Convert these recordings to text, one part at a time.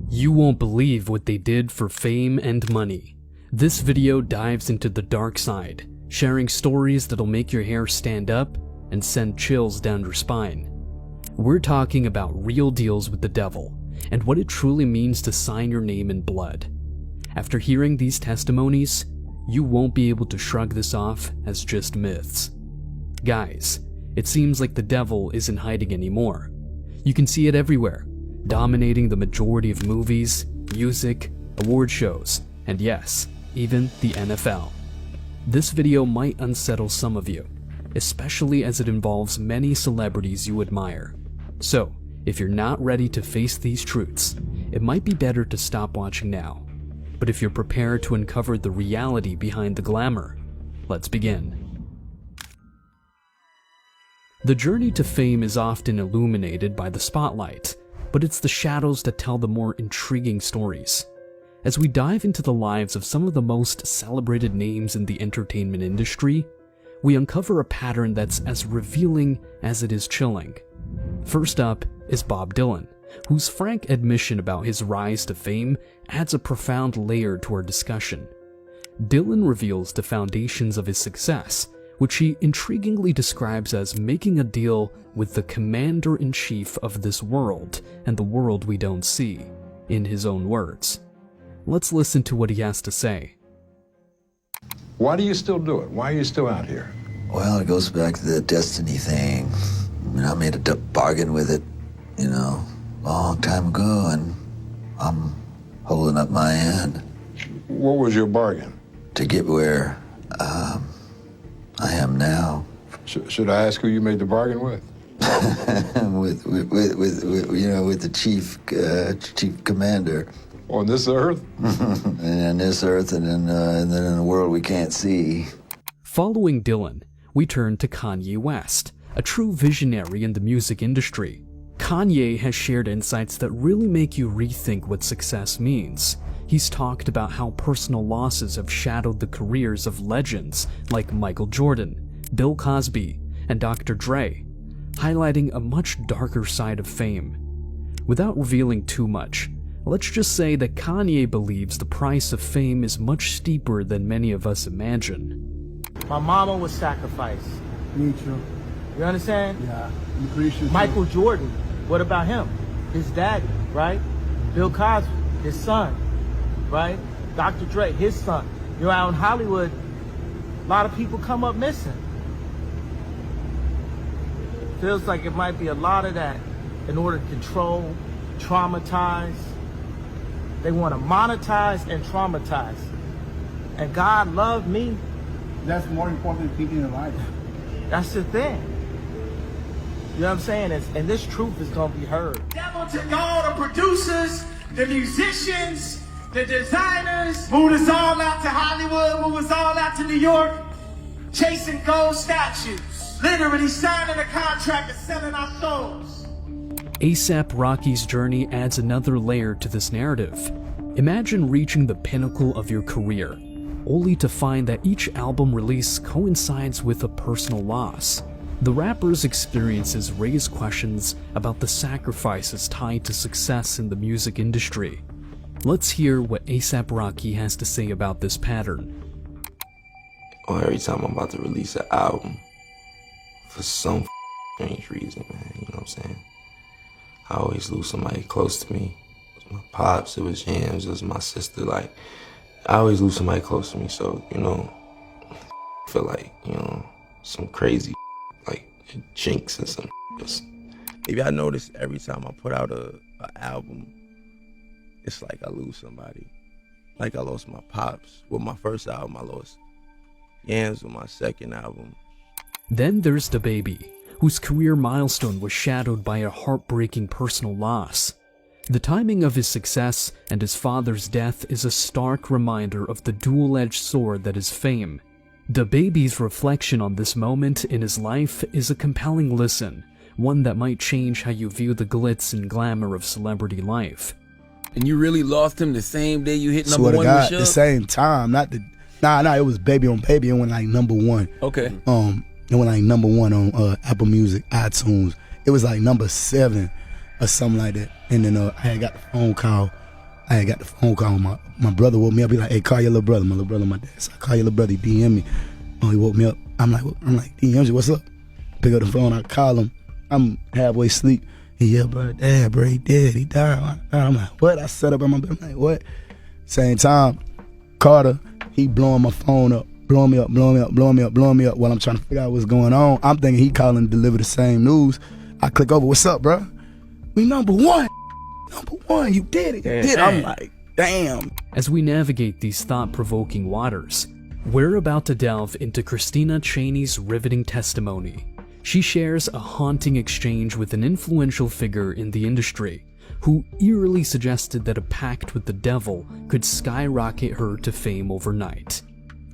You won't believe what they did for fame and money. This video dives into the dark side, sharing stories that'll make your hair stand up and send chills down your spine. We're talking about real deals with the devil and what it truly means to sign your name in blood. After hearing these testimonies, you won't be able to shrug this off as just myths. Guys, it seems like the devil isn't hiding anymore. You can see it everywhere, dominating the majority of movies, music, award shows, and yes, even the NFL. This video might unsettle some of you, especially as it involves many celebrities you admire. So, if you're not ready to face these truths, it might be better to stop watching now. But if you're prepared to uncover the reality behind the glamour, let's begin. The journey to fame is often illuminated by the spotlight, but it's the shadows that tell the more intriguing stories. As we dive into the lives of some of the most celebrated names in the entertainment industry, we uncover a pattern that's as revealing as it is chilling. First up is Bob Dylan, whose frank admission about his rise to fame adds a profound layer to our discussion. Dylan reveals the foundations of his success, which he intriguingly describes as making a deal with the commander-in-chief of this world and the world we don't see, in his own words. Let's listen to what he has to say. Why do you still do it? Why are you still out here? Well, it goes back to the destiny thing. I made a bargain with it, a long time ago, and I'm holding up my end. What was your bargain? To get where I am now. Should I ask who you made the bargain with? with the chief commander. On this earth? And on this earth, and then in a world we can't see. Following Dylan, we turn to Kanye West, a true visionary in the music industry. Kanye has shared insights that really make you rethink what success means. He's talked about how personal losses have shadowed the careers of legends like Michael Jordan, Bill Cosby, and Dr. Dre, highlighting a much darker side of fame. Without revealing too much, let's just say that Kanye believes the price of fame is much steeper than many of us imagine. My mama was sacrificed. Me too. You understand? Yeah, I'm appreciative. Michael Jordan, what about him? His daddy, right? Bill Cosby, his son, right? Dr. Dre, his son. Out in Hollywood, a lot of people come up missing. Feels like it might be a lot of that in order to control, traumatize. They want to monetize and traumatize. And God loved me. That's more important than people in life. That's the thing. You know what I'm saying? And this truth is going to be heard. Devil took all the producers, the musicians, the designers, moved us all out to Hollywood, moved us all out to New York, chasing gold statues, literally signing a contract and selling our souls. A$AP Rocky's journey adds another layer to this narrative. Imagine reaching the pinnacle of your career, only to find that each album release coincides with a personal loss. The rapper's experiences raise questions about the sacrifices tied to success in the music industry. Let's hear what A$AP Rocky has to say about this pattern. Well, every time I'm about to release an album, for some strange reason, man, you know what I'm saying? I always lose somebody close to me. It was my pops, it was James, it was my sister, I always lose somebody close to me, so, I feel like, some crazy, jinx and some just. Maybe I notice every time I put out an album, it's like I lose somebody. Like I lost my pops with my first album, I lost Yams with my second album. Then there's DaBaby, whose career milestone was shadowed by a heartbreaking personal loss. The timing of his success and his father's death is a stark reminder of the dual-edged sword that is fame. DaBaby's reflection on this moment in his life is a compelling listen, one that might change how you view the glitz and glamour of celebrity life. And you really lost him the same day you hit number Swear to one God, with Suge? the same time, it was Baby on Baby, and went like number one. Okay. It went like number one on Apple Music, iTunes. It was like number 7 or something like that. And then I had got the phone call I had got the phone call. My brother woke me up. He like, hey, call your little brother. My little brother, my dad. So I call your little brother. He DM me. Oh, he woke me up. I'm like, DM you, what's up? Pick up the phone. I call him. I'm halfway asleep. He bro, dad, bro, he dead. He died. I'm like, what? I set up in my bed. I'm like, what? Same time, Carter, he blowing my phone up. Blowing me up while I'm trying to figure out what's going on. I'm thinking he calling to deliver the same news. I click over, what's up, bro? We number one, you did it. You did it. I'm like, damn. As we navigate these thought-provoking waters, we're about to delve into Christina Cheney's riveting testimony. She shares a haunting exchange with an influential figure in the industry who eerily suggested that a pact with the devil could skyrocket her to fame overnight.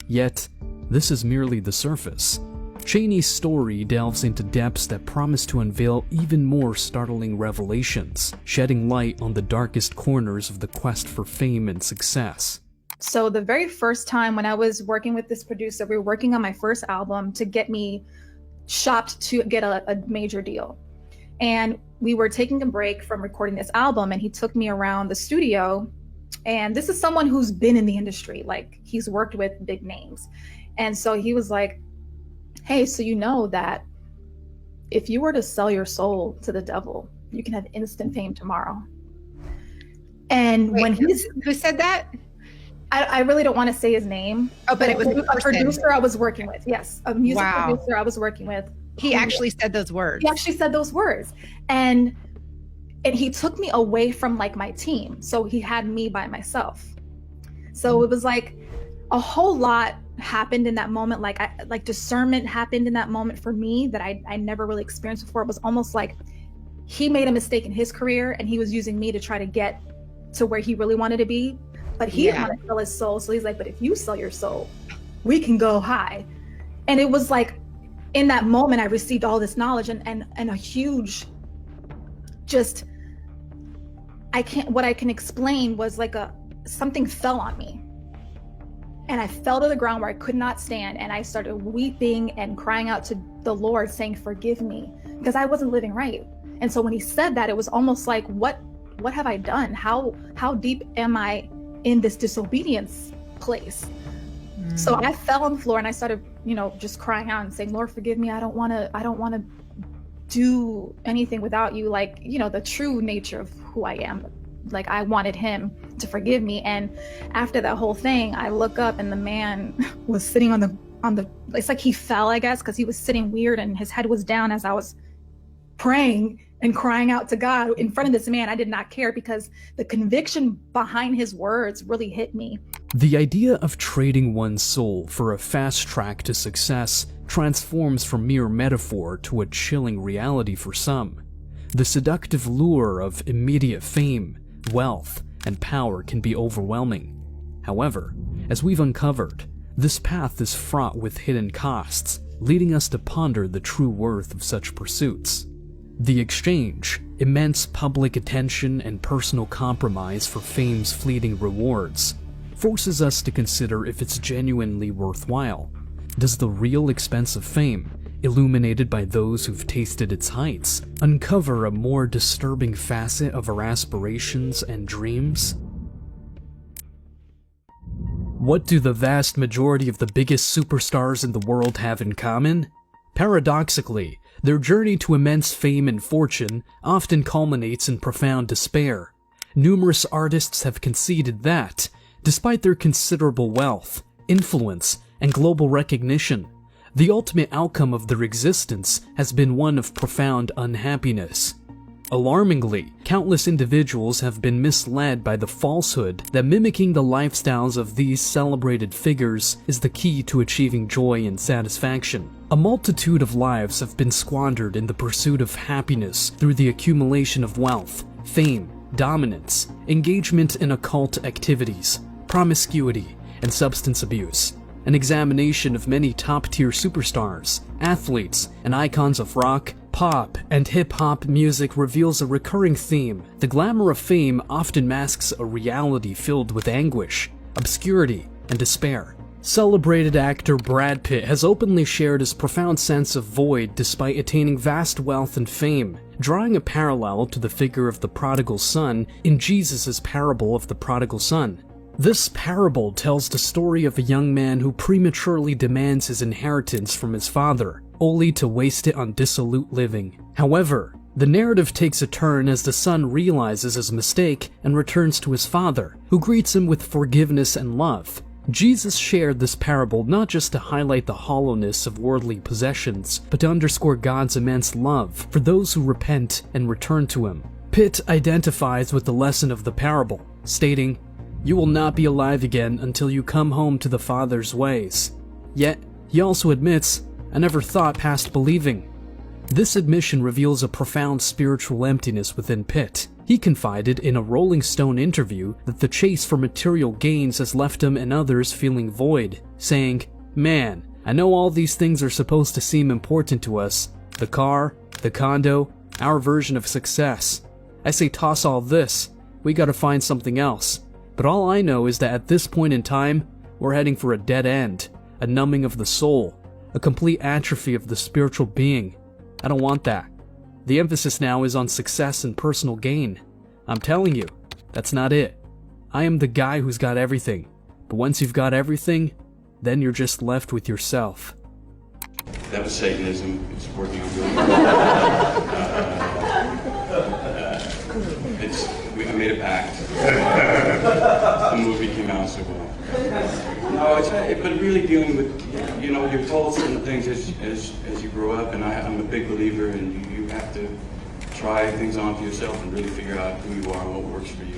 Yet, this is merely the surface. Cheney's story delves into depths that promise to unveil even more startling revelations, shedding light on the darkest corners of the quest for fame and success. So the very first time when I was working with this producer, we were working on my first album to get me shopped to get a major deal. And we were taking a break from recording this album, and he took me around the studio. And this is someone who's been in the industry, like he's worked with big names. And so he was like, hey, so you know that if you were to sell your soul to the devil, you can have instant fame tomorrow. And when who said that? I really don't want to say his name. Oh, but it was a producer I was working with. Yes, a music producer I was working with. He actually said those words. He actually said those words. And he took me away from like my team. So he had me by myself. So it was like a whole lot happened in that moment. Like discernment happened in that moment for me that I never really experienced before. It was almost like he made a mistake in his career and he was using me to try to get to where he really wanted to be. But he didn't want to sell his soul. So he's like, but if you sell your soul, we can go high. And it was like, in that moment, I received all this knowledge and a huge, just, what I can explain was like something fell on me. And I fell to the ground where I could not stand. And I started weeping and crying out to the Lord saying, forgive me, because I wasn't living right. And so when he said that, it was almost like, what have I done? How deep am I in this disobedience place? So I fell on the floor and I started, just crying out and saying, Lord, forgive me. I don't want to do anything without you. Like, the true nature of who I am. Like, I wanted him to forgive me. And after that whole thing, I look up and the man was sitting on the, it's like he fell, I guess, because he was sitting weird and his head was down as I was praying and crying out to God in front of this man. I did not care because the conviction behind his words really hit me. The idea of trading one's soul for a fast track to success transforms from mere metaphor to a chilling reality for some. The seductive lure of immediate fame, wealth, and power can be overwhelming. However, as we've uncovered, this path is fraught with hidden costs, leading us to ponder the true worth of such pursuits. The exchange, immense public attention and personal compromise for fame's fleeting rewards, forces us to consider if it's genuinely worthwhile. Does the real expense of fame, illuminated by those who've tasted its heights, uncover a more disturbing facet of our aspirations and dreams? What do the vast majority of the biggest superstars in the world have in common? Paradoxically, their journey to immense fame and fortune often culminates in profound despair. Numerous artists have conceded that, despite their considerable wealth, influence, and global recognition, the ultimate outcome of their existence has been one of profound unhappiness. Alarmingly, countless individuals have been misled by the falsehood that mimicking the lifestyles of these celebrated figures is the key to achieving joy and satisfaction. A multitude of lives have been squandered in the pursuit of happiness through the accumulation of wealth, fame, dominance, engagement in occult activities, promiscuity, and substance abuse. An examination of many top-tier superstars, athletes, and icons of rock, pop, and hip-hop music reveals a recurring theme. The glamour of fame often masks a reality filled with anguish, obscurity, and despair. Celebrated actor Brad Pitt has openly shared his profound sense of void despite attaining vast wealth and fame, drawing a parallel to the figure of the prodigal son in Jesus' parable of the prodigal son. This parable tells the story of a young man who prematurely demands his inheritance from his father, only to waste it on dissolute living. However, the narrative takes a turn as the son realizes his mistake and returns to his father, who greets him with forgiveness and love. Jesus shared this parable not just to highlight the hollowness of worldly possessions, but to underscore God's immense love for those who repent and return to Him. Pitt identifies with the lesson of the parable, stating, "You will not be alive again until you come home to the Father's ways." Yet, he also admits, "I never thought past believing." This admission reveals a profound spiritual emptiness within Pitt. He confided in a Rolling Stone interview that the chase for material gains has left him and others feeling void, saying, "Man, I know all these things are supposed to seem important to us. The car, the condo, our version of success. I say toss all this, we gotta find something else. But all I know is that at this point in time, we're heading for a dead end, a numbing of the soul, a complete atrophy of the spiritual being. I don't want that. The emphasis now is on success and personal gain. I'm telling you, that's not it. I am the guy who's got everything, but once you've got everything, then you're just left with yourself." That was Satanism. It's working on good. I made a pact. The movie came out so well. No, but really dealing with, you're told certain things as you grow up, and I'm a big believer in you have to try things on for yourself and really figure out who you are and what works for you.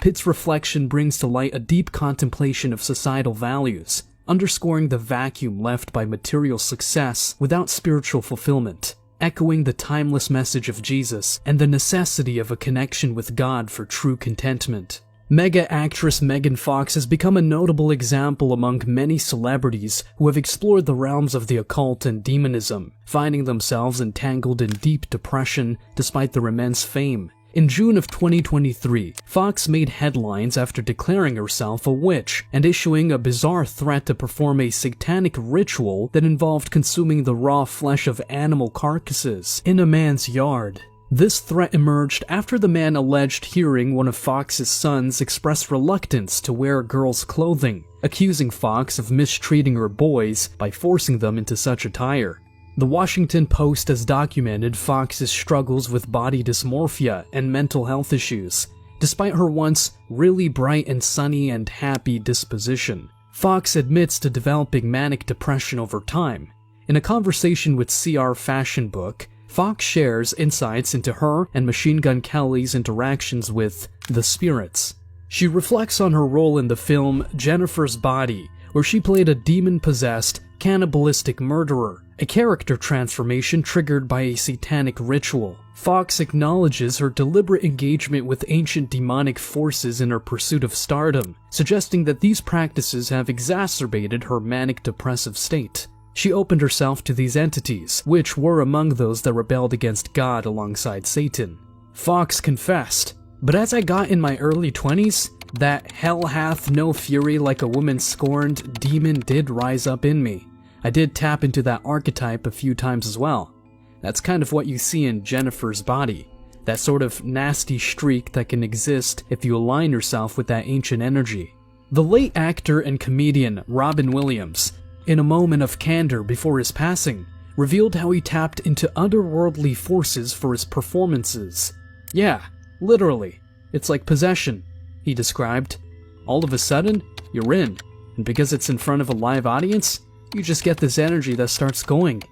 Pitt's reflection brings to light a deep contemplation of societal values, underscoring the vacuum left by material success without spiritual fulfillment, echoing the timeless message of Jesus and the necessity of a connection with God for true contentment. Mega actress Megan Fox has become a notable example among many celebrities who have explored the realms of the occult and demonism, finding themselves entangled in deep depression despite their immense fame. In June of 2023, Fox made headlines after declaring herself a witch and issuing a bizarre threat to perform a satanic ritual that involved consuming the raw flesh of animal carcasses in a man's yard. This threat emerged after the man alleged hearing one of Fox's sons express reluctance to wear girls' clothing, accusing Fox of mistreating her boys by forcing them into such attire. The Washington Post has documented Fox's struggles with body dysmorphia and mental health issues, despite her once really bright and sunny and happy disposition. Fox admits to developing manic depression over time. In a conversation with CR Fashion Book, Fox shares insights into her and Machine Gun Kelly's interactions with the spirits. She reflects on her role in the film Jennifer's Body, where she played a demon-possessed, cannibalistic murderer, a character transformation triggered by a satanic ritual. Fox acknowledges her deliberate engagement with ancient demonic forces in her pursuit of stardom, suggesting that these practices have exacerbated her manic depressive state. She opened herself to these entities, which were among those that rebelled against God alongside Satan. Fox confessed, "But as I got in my early 20s, that hell hath no fury like a woman scorned demon did rise up in me. I did tap into that archetype a few times as well. That's kind of what you see in Jennifer's Body, that sort of nasty streak that can exist if you align yourself with that ancient energy." The late actor and comedian Robin Williams, in a moment of candor before his passing, revealed how he tapped into otherworldly forces for his performances. "Yeah, literally. It's like possession," he described. "All of a sudden, you're in, and because it's in front of a live audience, you just get this energy that starts going."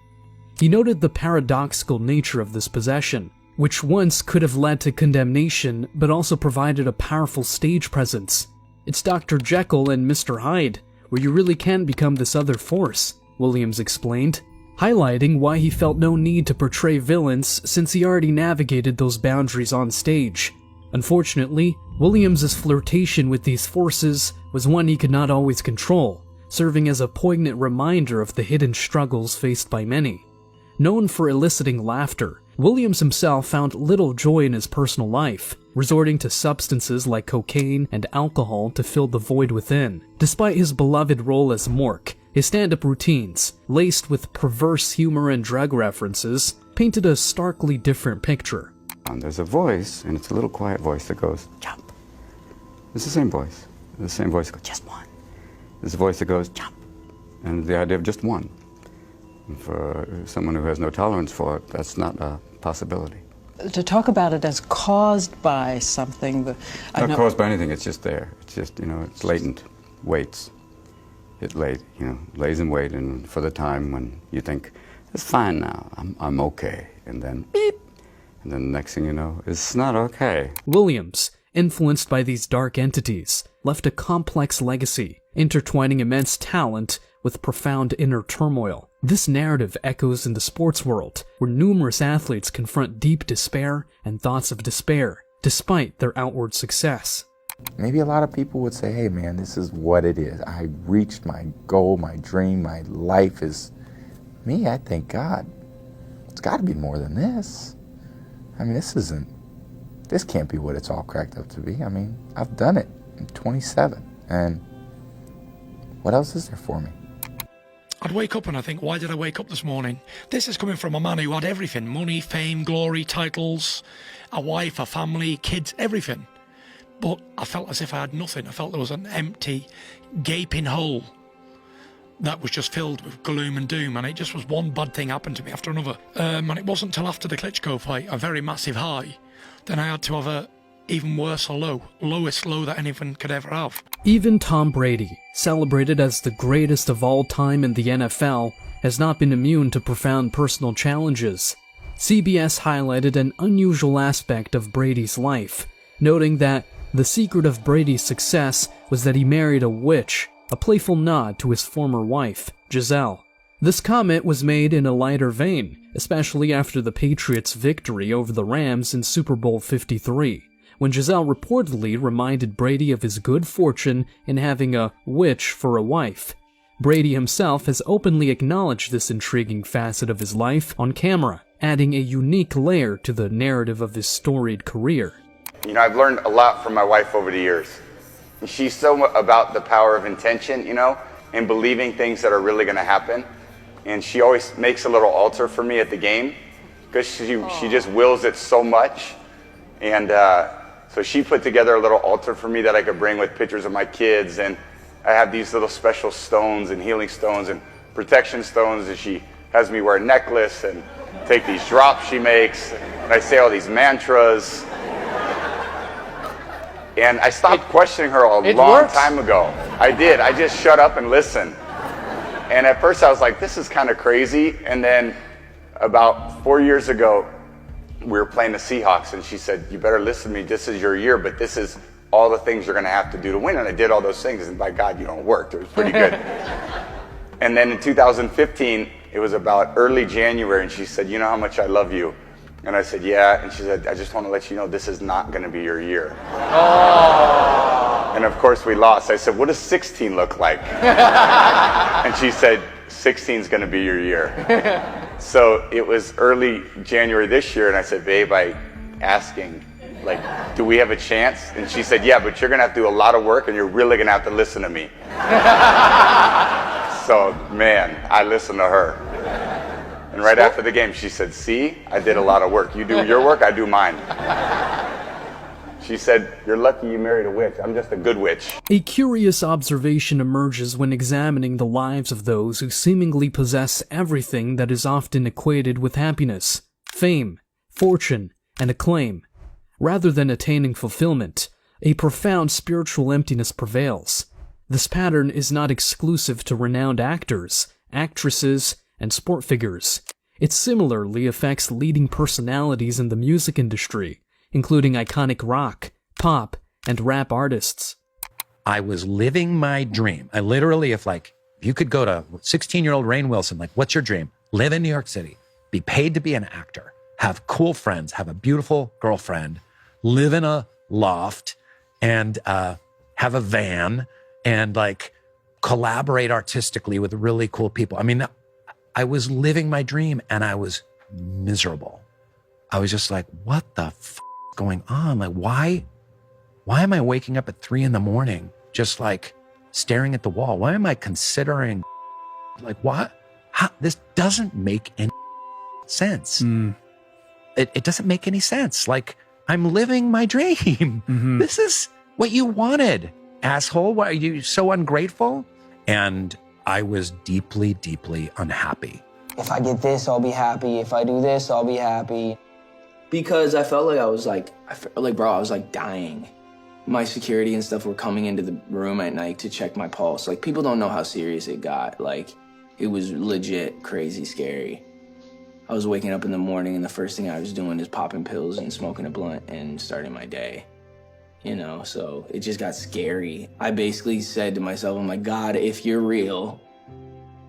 He noted the paradoxical nature of this possession, which once could have led to condemnation but also provided a powerful stage presence. "It's Dr. Jekyll and Mr. Hyde, where you really can become this other force," Williams explained, highlighting why he felt no need to portray villains since he already navigated those boundaries on stage. Unfortunately, Williams' flirtation with these forces was one he could not always control, serving as a poignant reminder of the hidden struggles faced by many. Known for eliciting laughter, Williams himself found little joy in his personal life, resorting to substances like cocaine and alcohol to fill the void within. Despite his beloved role as Mork, his stand-up routines, laced with perverse humor and drug references, painted a starkly different picture. There's a voice, and it's a little quiet voice that goes, jump. It's the same voice. The same voice that goes, just one. There's a voice that goes, jump. And the idea of just one. And for someone who has no tolerance for it, that's not a possibility. To talk about it as caused by something that... Not caused by anything, it's just there. It's just, it's latent, waits. It lays in wait, and for the time when you think, it's fine now, I'm okay. And then beep. And then the next thing you know, it's not okay. Williams, influenced by these dark entities, left a complex legacy, intertwining immense talent with profound inner turmoil. This narrative echoes in the sports world, where numerous athletes confront deep despair and thoughts of despair, despite their outward success. Maybe a lot of people would say, hey man, this is what it is. I reached my goal, my dream, my life is... Me, I thank God. It's got to be more than this. I mean, this can't be what it's all cracked up to be. I mean, I've done it. I'm 27, and what else is there for me? I'd wake up and I think, why did I wake up this morning? This is coming from a man who had everything: money, fame, glory, titles, a wife, a family, kids, everything. But I felt as if I had nothing. I felt there was an empty, gaping hole that was just filled with gloom and doom, and it just was one bad thing happened to me after another. And it wasn't until after the Klitschko fight, a very massive high, then I had to have a even worse low, lowest low that anyone could ever have. Even Tom Brady, celebrated as the greatest of all time in the NFL, has not been immune to profound personal challenges. CBS highlighted an unusual aspect of Brady's life, noting that the secret of Brady's success was that he married a witch, a playful nod to his former wife, Giselle. This comment was made in a lighter vein, especially after the Patriots' victory over the Rams in Super Bowl 53, when Giselle reportedly reminded Brady of his good fortune in having a witch for a wife. Brady himself has openly acknowledged this intriguing facet of his life on camera, adding a unique layer to the narrative of his storied career. I've learned a lot from my wife over the years. She's so about the power of intention, and believing things that are really going to happen. And she always makes a little altar for me at the game, because she just wills it so much. And so she put together a little altar for me that I could bring with pictures of my kids. And I have these little special stones and healing stones and protection stones, and she has me wear a necklace and take these drops she makes. And I say all these mantras. And I stopped questioning her a long time ago. I did. I just shut up and listened. And at first I was like, this is kind of crazy. And then about 4 years ago, we were playing the Seahawks, and she said, you better listen to me. This is your year, but this is all the things you're going to have to do to win. And I did all those things, and by God, it worked. It was pretty good. And then in 2015, it was about early January, and she said, you know how much I love you? And I said, yeah. And she said, I just want to let you know this is not going to be your year. Oh. And of course we lost. I said, what does 16 look like? And she said, 16 is going to be your year. So it was early January this year, and I said, babe, I asking, do we have a chance? And she said, yeah, but you're going to have to do a lot of work, and you're really going to have to listen to me. So, man, I listened to her. And right after the game, she said, see, I did a lot of work. You do your work, I do mine. She said, you're lucky you married a witch. I'm just a good witch. A curious observation emerges when examining the lives of those who seemingly possess everything that is often equated with happiness, fame, fortune, and acclaim. Rather than attaining fulfillment, a profound spiritual emptiness prevails. This pattern is not exclusive to renowned actors, actresses, and sport figures. It similarly affects leading personalities in the music industry, including iconic rock, pop, and rap artists. I was living my dream. I literally, if you could go to 16-year-old Rainn Wilson, what's your dream? Live in New York City, be paid to be an actor, have cool friends, have a beautiful girlfriend, live in a loft, and have a van, and collaborate artistically with really cool people. I mean, I was living my dream, and I was miserable. I was just like, what the f going on? Like, why am I waking up at 3 a.m. just like staring at the wall? Why am I considering like what? How? This doesn't make any sense. It doesn't make any sense. Like, I'm living my dream. This is what you wanted, asshole. Why are you so ungrateful? And I was deeply, deeply unhappy. If I get this, I'll be happy. If I do this, I'll be happy. Because I felt like I was like, bro, I was like dying. My security and stuff were coming into the room at night to check my pulse. Like, people don't know how serious it got. Like, it was legit crazy scary. I was waking up in the morning and the first thing I was doing is popping pills and smoking a blunt and starting my day. You know, so it just got scary. I basically said to myself, I'm like, God, if you're real,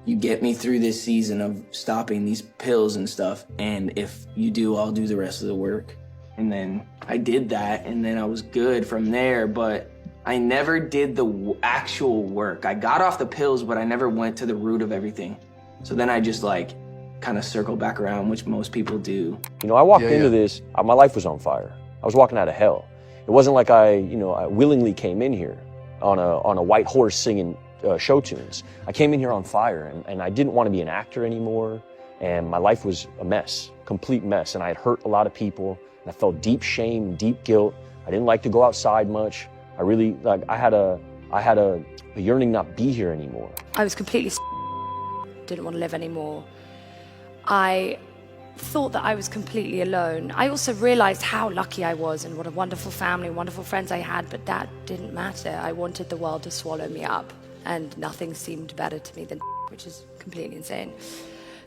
you get me through this season of stopping these pills and stuff. And if you do, I'll do the rest of the work. And then I did that, and then I was good from there, but I never did the actual work. I got off the pills, but I never went to the root of everything. So then I just like kind of circle back around, which most people do. You know, I walked into this, my life was on fire. I was walking out of hell. It wasn't like I willingly came in here on a white horse singing show tunes. I came in here on fire, and I didn't want to be an actor anymore, and my life was a mess, complete mess, and I had hurt a lot of people, and I felt deep shame, deep guilt. I didn't like to go outside much. I really, like, I had a yearning not be here anymore. I was completely didn't want to live anymore. I thought that I was completely alone. I also realized how lucky I was and what a wonderful family, wonderful friends I had, but that didn't matter. I wanted the world to swallow me up, and nothing seemed better to me than which is completely insane.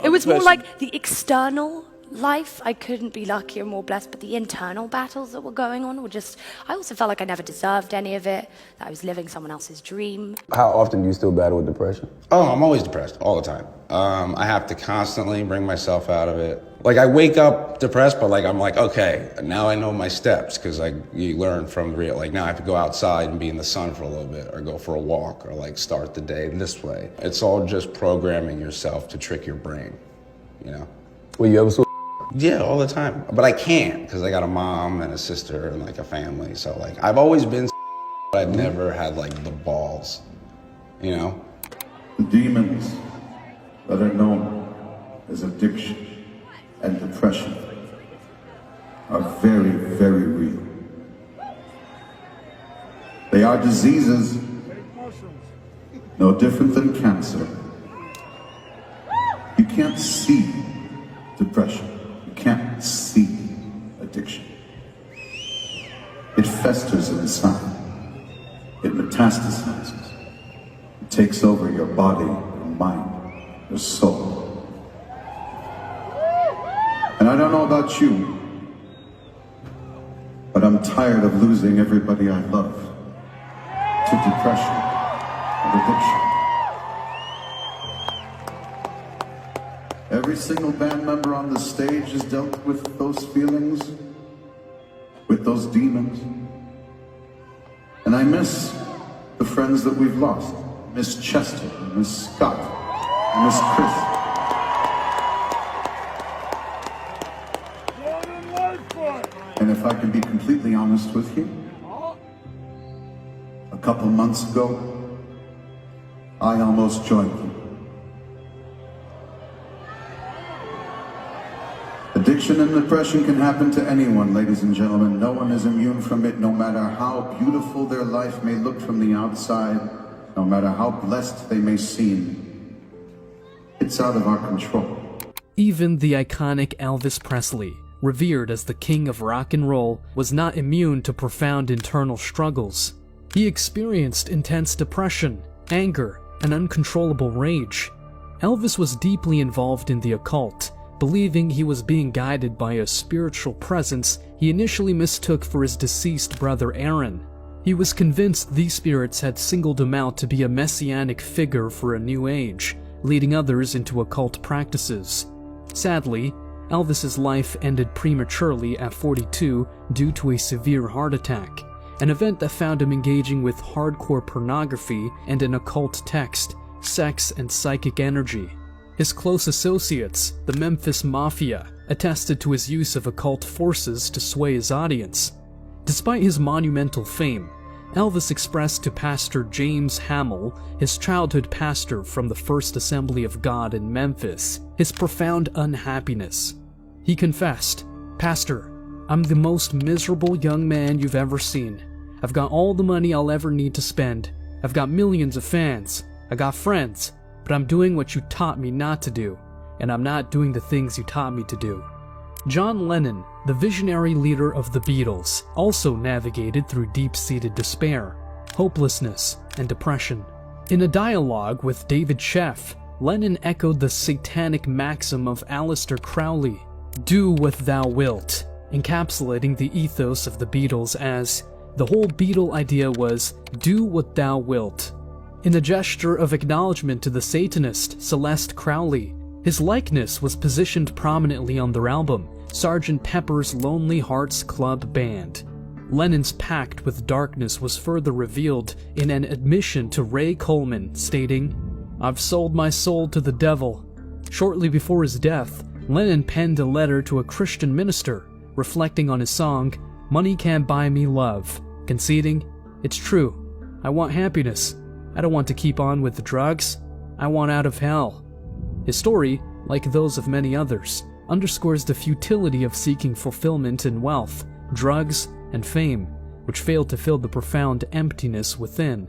It was more like the external life. I couldn't be luckier, more blessed, but the internal battles that were going on were just, I also felt like I never deserved any of it, that I was living someone else's dream. How often do you still battle with depression? Oh, I'm always depressed, all the time. I have to constantly bring myself out of it. Like, I wake up depressed, but like, I'm like, okay, now I know my steps, because like, you learn from real, like, now I have to go outside and be in the sun for a little bit, or go for a walk, or like start the day this way. It's all just programming yourself to trick your brain, you know? Will you ever Yeah, all the time. But I can't, because I got a mom and a sister and like a family. So like, I've always been, but I've never had like the balls, you know? The demons that are known as addiction and depression are very, very real. They are diseases no different than cancer. You can't see depression. Can't see addiction. It festers inside. It metastasizes. It takes over your body, your mind, your soul. And I don't know about you, but I'm tired of losing everybody I love to depression and addiction. Every single band member on the stage has dealt with those feelings, with those demons. And I miss the friends that we've lost. Miss Chester, Miss Scott, and Miss Chris. And if I can be completely honest with you, a couple months ago, I almost joined you. Addiction and depression can happen to anyone, ladies and gentlemen. No one is immune from it, no matter how beautiful their life may look from the outside, no matter how blessed they may seem. It's out of our control. Even the iconic Elvis Presley, revered as the king of rock and roll, was not immune to profound internal struggles. He experienced intense depression, anger, and uncontrollable rage. Elvis was deeply involved in the occult, believing he was being guided by a spiritual presence he initially mistook for his deceased brother Aaron. He was convinced these spirits had singled him out to be a messianic figure for a new age, leading others into occult practices. Sadly, Elvis's life ended prematurely at 42 due to a severe heart attack, an event that found him engaging with hardcore pornography and an occult text, sex, and psychic energy. His close associates, the Memphis Mafia, attested to his use of occult forces to sway his audience. Despite his monumental fame, Elvis expressed to Pastor James Hamill, his childhood pastor from the First Assembly of God in Memphis, his profound unhappiness. He confessed, "Pastor, I'm the most miserable young man you've ever seen. I've got all the money I'll ever need to spend. I've got millions of fans. I got friends, but I'm doing what you taught me not to do, and I'm not doing the things you taught me to do." John Lennon, the visionary leader of the Beatles, also navigated through deep-seated despair, hopelessness, and depression. In a dialogue with David Sheff, Lennon echoed the satanic maxim of Aleister Crowley, "Do what thou wilt," encapsulating the ethos of the Beatles as, the whole Beatle idea was, do what thou wilt. In a gesture of acknowledgement to the Satanist Celeste Crowley, his likeness was positioned prominently on their album, Sgt. Pepper's Lonely Hearts Club Band. Lennon's pact with darkness was further revealed in an admission to Ray Coleman, stating, "I've sold my soul to the devil." Shortly before his death, Lennon penned a letter to a Christian minister, reflecting on his song, "Money Can't Buy Me Love," conceding, "It's true, I want happiness. I don't want to keep on with the drugs. I want out of hell." His story, like those of many others, underscores the futility of seeking fulfillment in wealth, drugs, and fame, which failed to fill the profound emptiness within.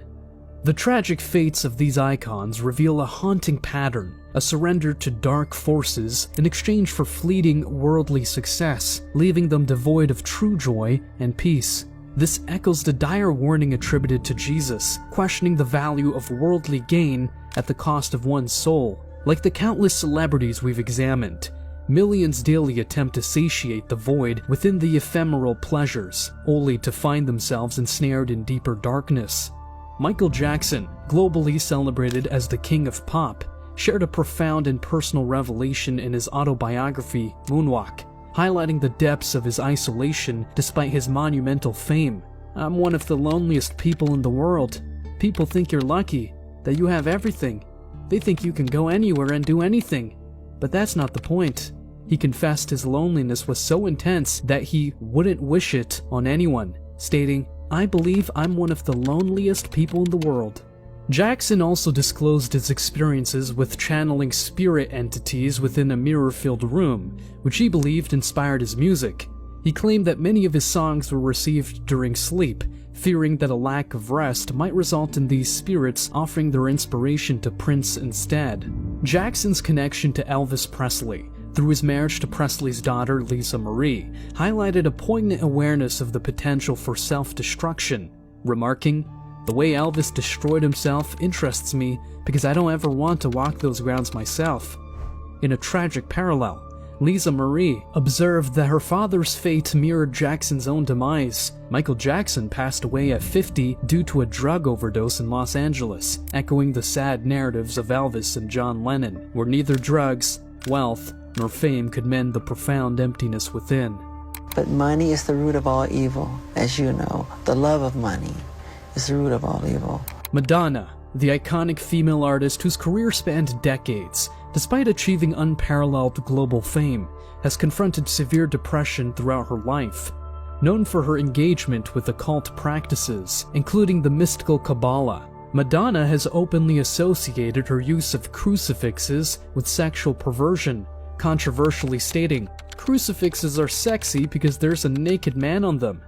The tragic fates of these icons reveal a haunting pattern, a surrender to dark forces in exchange for fleeting worldly success, leaving them devoid of true joy and peace. This echoes the dire warning attributed to Jesus, questioning the value of worldly gain at the cost of one's soul. Like the countless celebrities we've examined, millions daily attempt to satiate the void within the ephemeral pleasures, only to find themselves ensnared in deeper darkness. Michael Jackson, globally celebrated as the king of pop, shared a profound and personal revelation in his autobiography, Moonwalk, highlighting the depths of his isolation despite his monumental fame. "I'm one of the loneliest people in the world. People think you're lucky, that you have everything. They think you can go anywhere and do anything. But that's not the point." He confessed his loneliness was so intense that he wouldn't wish it on anyone, stating, "I believe I'm one of the loneliest people in the world." Jackson also disclosed his experiences with channeling spirit entities within a mirror-filled room, which he believed inspired his music. He claimed that many of his songs were received during sleep, fearing that a lack of rest might result in these spirits offering their inspiration to Prince instead. Jackson's connection to Elvis Presley, through his marriage to Presley's daughter Lisa Marie, highlighted a poignant awareness of the potential for self-destruction, remarking, "The way Elvis destroyed himself interests me because I don't ever want to walk those grounds myself." In a tragic parallel, Lisa Marie observed that her father's fate mirrored Jackson's own demise. Michael Jackson passed away at 50 due to a drug overdose in Los Angeles, echoing the sad narratives of Elvis and John Lennon, where neither drugs, wealth, nor fame could mend the profound emptiness within. But money is the root of all evil, as you know. The love of money is the root of all evil. Madonna, the iconic female artist whose career spanned decades, despite achieving unparalleled global fame, has confronted severe depression throughout her life. Known for her engagement with occult practices, including the mystical Kabbalah, Madonna has openly associated her use of crucifixes with sexual perversion, controversially stating, "Crucifixes are sexy because there's a naked man on them."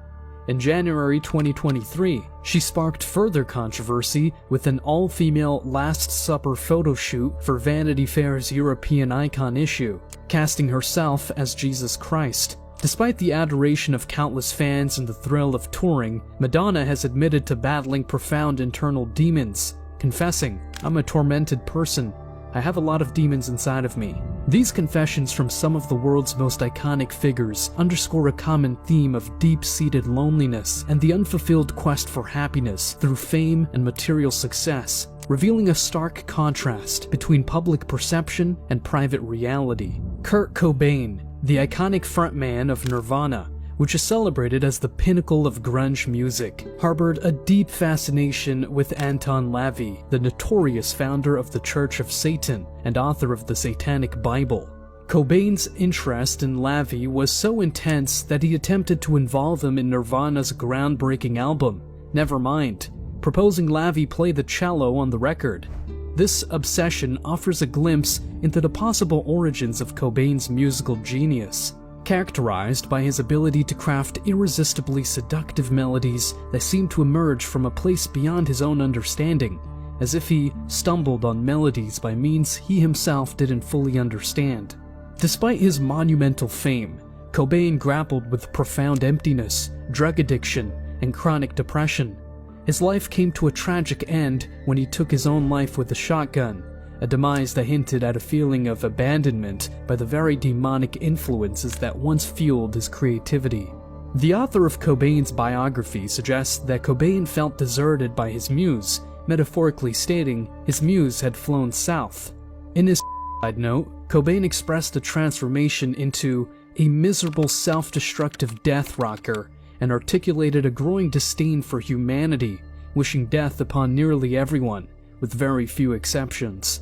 In January 2023, she sparked further controversy with an all-female Last Supper photo shoot for Vanity Fair's European Icon issue, casting herself as Jesus Christ. Despite the adoration of countless fans and the thrill of touring, Madonna has admitted to battling profound internal demons, confessing, "I'm a tormented person. I have a lot of demons inside of me." These confessions from some of the world's most iconic figures underscore a common theme of deep-seated loneliness and the unfulfilled quest for happiness through fame and material success, revealing a stark contrast between public perception and private reality. Kurt Cobain, the iconic frontman of Nirvana, which is celebrated as the pinnacle of grunge music, harbored a deep fascination with Anton LaVey, the notorious founder of the Church of Satan and author of the Satanic Bible. Cobain's interest in Lavi was so intense that he attempted to involve him in Nirvana's groundbreaking album, Nevermind, proposing Lavi play the cello on the record. This obsession offers a glimpse into the possible origins of Cobain's musical genius, characterized by his ability to craft irresistibly seductive melodies that seem to emerge from a place beyond his own understanding, as if he stumbled on melodies by means he himself didn't fully understand. Despite his monumental fame, Cobain grappled with profound emptiness, drug addiction, and chronic depression. His life came to a tragic end when he took his own life with a shotgun, a demise that hinted at a feeling of abandonment by the very demonic influences that once fueled his creativity. The author of Cobain's biography suggests that Cobain felt deserted by his muse, metaphorically stating his muse had flown south. In his side note, Cobain expressed a transformation into a miserable self-destructive death rocker and articulated a growing disdain for humanity, wishing death upon nearly everyone, with very few exceptions.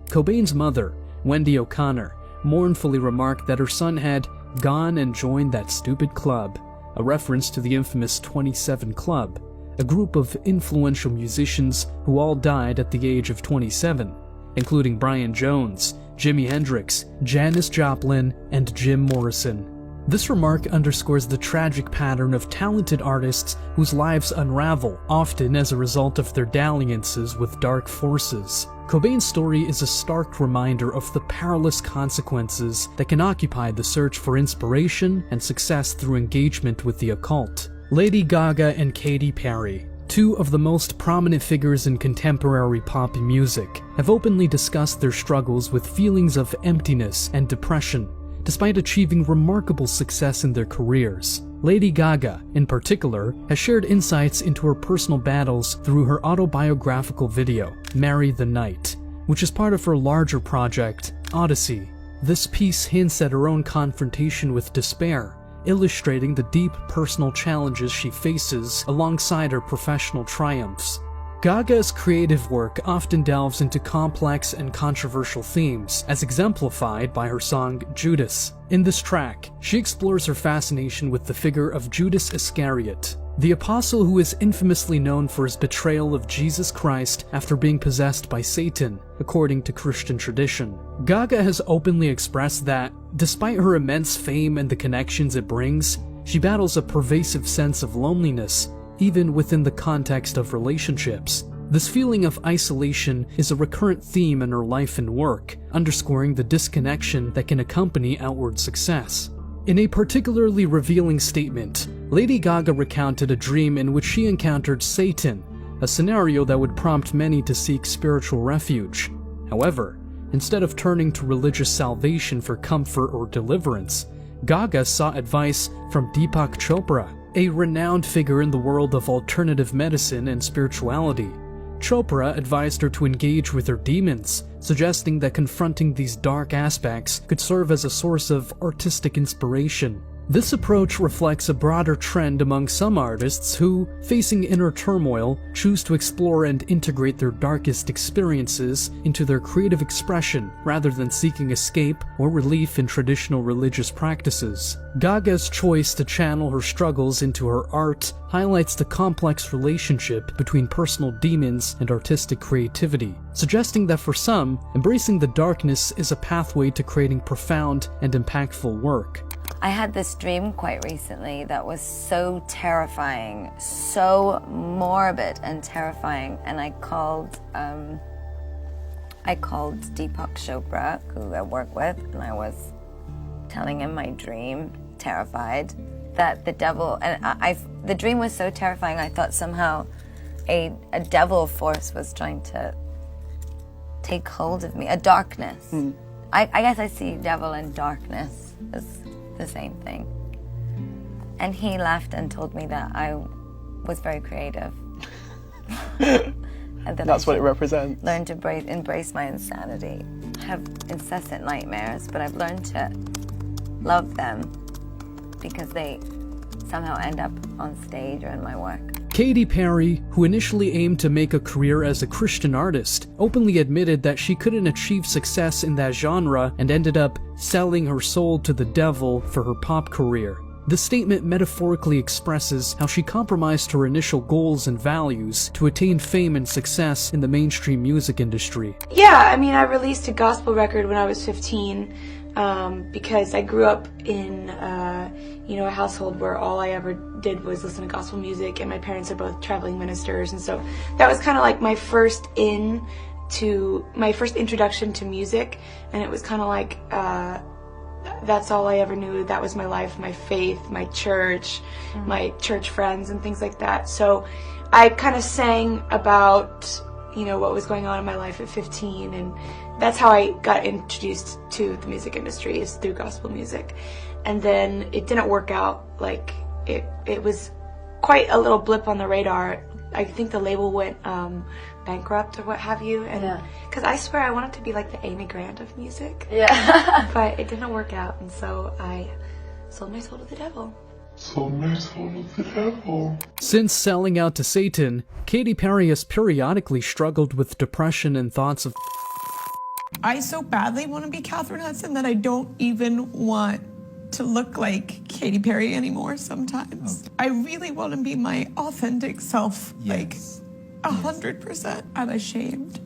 Cobain's mother, Wendy O'Connor, mournfully remarked that her son had gone and joined that stupid club, a reference to the infamous 27 Club, a group of influential musicians who all died at the age of 27, including Brian Jones, Jimi Hendrix, Janis Joplin, and Jim Morrison. This remark underscores the tragic pattern of talented artists whose lives unravel, often as a result of their dalliances with dark forces. Cobain's story is a stark reminder of the perilous consequences that can occupy the search for inspiration and success through engagement with the occult. Lady Gaga and Katy Perry, two of the most prominent figures in contemporary pop music, have openly discussed their struggles with feelings of emptiness and depression, despite achieving remarkable success in their careers. Lady Gaga, in particular, has shared insights into her personal battles through her autobiographical video, Marry the Night, which is part of her larger project, Odyssey. This piece hints at her own confrontation with despair, illustrating the deep personal challenges she faces alongside her professional triumphs. Gaga's creative work often delves into complex and controversial themes, as exemplified by her song Judas. In this track, she explores her fascination with the figure of Judas Iscariot, the apostle who is infamously known for his betrayal of Jesus Christ after being possessed by Satan, according to Christian tradition. Gaga has openly expressed that, despite her immense fame and the connections it brings, she battles a pervasive sense of loneliness, even within the context of relationships. This feeling of isolation is a recurrent theme in her life and work, underscoring the disconnection that can accompany outward success. In a particularly revealing statement, Lady Gaga recounted a dream in which she encountered Satan, a scenario that would prompt many to seek spiritual refuge. However, instead of turning to religious salvation for comfort or deliverance, Gaga sought advice from Deepak Chopra, a renowned figure in the world of alternative medicine and spirituality. Chopra advised her to engage with her demons, suggesting that confronting these dark aspects could serve as a source of artistic inspiration. This approach reflects a broader trend among some artists who, facing inner turmoil, choose to explore and integrate their darkest experiences into their creative expression rather than seeking escape or relief in traditional religious practices. Gaga's choice to channel her struggles into her art highlights the complex relationship between personal demons and artistic creativity, suggesting that for some, embracing the darkness is a pathway to creating profound and impactful work. I had this dream quite recently that was so terrifying, so morbid and terrifying, and I called Deepak Chopra, who I work with, and I was telling him my dream, terrified, that the devil, and the dream was so terrifying, I thought somehow a devil force was trying to take hold of me, a darkness. I guess I see devil and darkness as the same thing. And he laughed and told me that I was very creative. And that that's what it represents. Learn to embrace my insanity. I have incessant nightmares, but I've learned to love them because they somehow end up on stage or in my work. Katy Perry, who initially aimed to make a career as a Christian artist, openly admitted that she couldn't achieve success in that genre and ended up selling her soul to the devil for her pop career. The statement metaphorically expresses how she compromised her initial goals and values to attain fame and success in the mainstream music industry. Yeah, I mean, I released a gospel record when I was 15 because I grew up in, a household where all I ever did was listen to gospel music, and my parents are both traveling ministers, and so that was kind of like my first introduction to music, and it was kind of like, that's all I ever knew. That was my life, my faith, my church, my church friends and things like that. So I kind of sang about, what was going on in my life at 15, and that's how I got introduced to the music industry, is through gospel music. And then it didn't work out. Like, it was quite a little blip on the radar. I think the label went bankrupt or what have you, and because I swear I wanted to be like the Amy Grant of music, but it didn't work out, and so I sold my soul to the devil. Since selling out to Satan, Katy Perry has periodically struggled with depression and thoughts of I so badly want to be Catherine Hudson that I don't even want to look like Katy Perry anymore sometimes. I really want to be my authentic self, like 100%. I'm ashamed.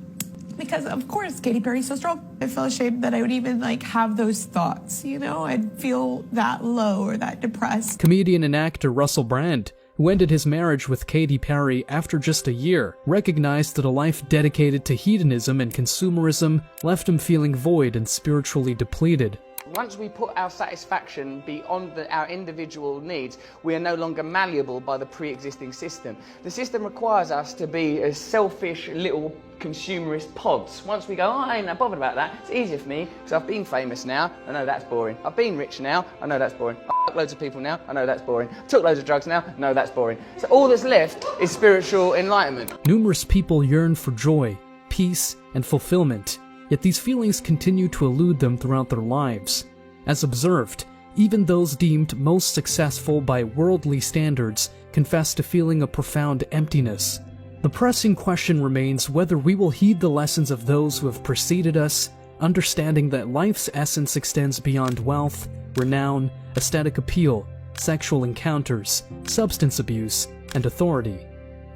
Because of course Katy Perry's so strong. I feel ashamed that I would even have those thoughts, I'd feel that low or that depressed. Comedian and actor Russell Brand, who ended his marriage with Katy Perry after just a year, recognized that a life dedicated to hedonism and consumerism left him feeling void and spiritually depleted. Once we put our satisfaction beyond our individual needs, we are no longer malleable by the pre-existing system. The system requires us to be as selfish little consumerist pods. Once we go, I ain't bothered about that, it's easier for me because I've been famous now, I know that's boring. I've been rich now, I know that's boring. I fuck loads of people now, I know that's boring. I took loads of drugs now, no, that's boring. So all that's left is spiritual enlightenment. Numerous people yearn for joy, peace, and fulfillment. Yet these feelings continue to elude them throughout their lives. As observed, even those deemed most successful by worldly standards confess to feeling a profound emptiness. The pressing question remains whether we will heed the lessons of those who have preceded us, understanding that life's essence extends beyond wealth, renown, aesthetic appeal, sexual encounters, substance abuse, and authority.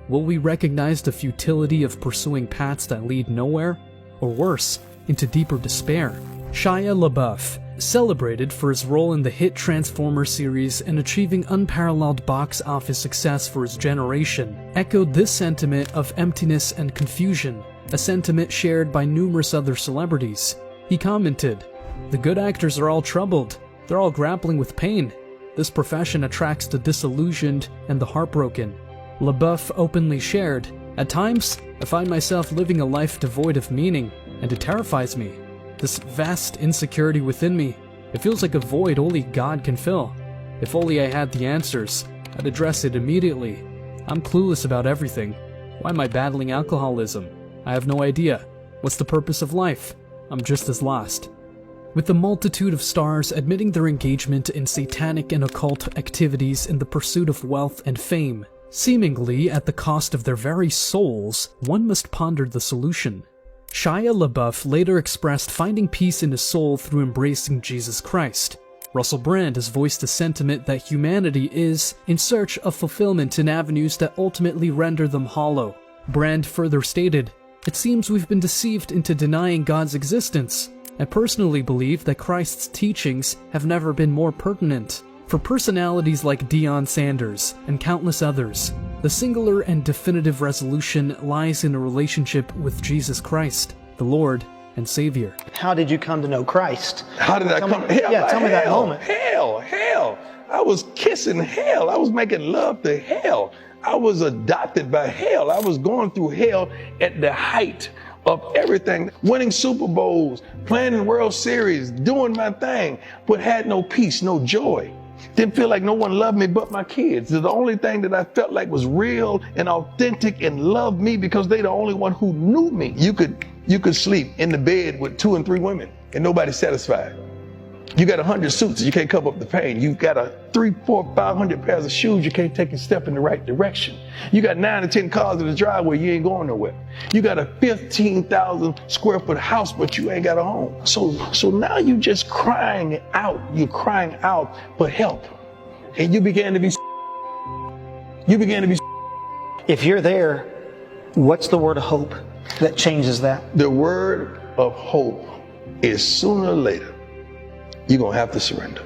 Will we recognize the futility of pursuing paths that lead nowhere? Or worse, into deeper despair? Shia LaBeouf, celebrated for his role in the hit Transformers series and achieving unparalleled box office success for his generation, echoed this sentiment of emptiness and confusion, a sentiment shared by numerous other celebrities. He commented, "The good actors are all troubled. They're all grappling with pain. This profession attracts the disillusioned and the heartbroken." LaBeouf openly shared, "At times, I find myself living a life devoid of meaning, and it terrifies me. This vast insecurity within me, it feels like a void only God can fill. If only I had the answers, I'd address it immediately. I'm clueless about everything. Why am I battling alcoholism? I have no idea. What's the purpose of life? I'm just as lost." With the multitude of stars admitting their engagement in satanic and occult activities in the pursuit of wealth and fame, seemingly at the cost of their very souls, one must ponder the solution. Shia LaBeouf later expressed finding peace in his soul through embracing Jesus Christ. Russell Brand has voiced the sentiment that humanity is in search of fulfillment in avenues that ultimately render them hollow. Brand further stated, "It seems we've been deceived into denying God's existence. I personally believe that Christ's teachings have never been more pertinent. For personalities like Deion Sanders and countless others, the singular and definitive resolution lies in a relationship with Jesus Christ, the Lord and Savior." How did you come to know Christ? How did I come? Tell me that moment. Hell. I was kissing hell. I was making love to hell. I was adopted by hell. I was going through hell at the height of everything, winning Super Bowls, playing in World Series, doing my thing, but had no peace, no joy. Didn't feel like no one loved me but my kids. They're the only thing that I felt like was real and authentic and loved me because they're the only one who knew me. You could sleep in the bed with 2 and 3 women and nobody's satisfied. You got 100 suits, you can't cover up the pain. You got 300, 400, 500 pairs of shoes, you can't take a step in the right direction. You got 9 to 10 cars in the driveway, you ain't going nowhere. You got a 15,000 square foot house, but you ain't got a home. So now you just crying out. You're crying out for help. And you began to be. If you're there, what's the word of hope that changes that? The word of hope is sooner or later, you're going to have to surrender.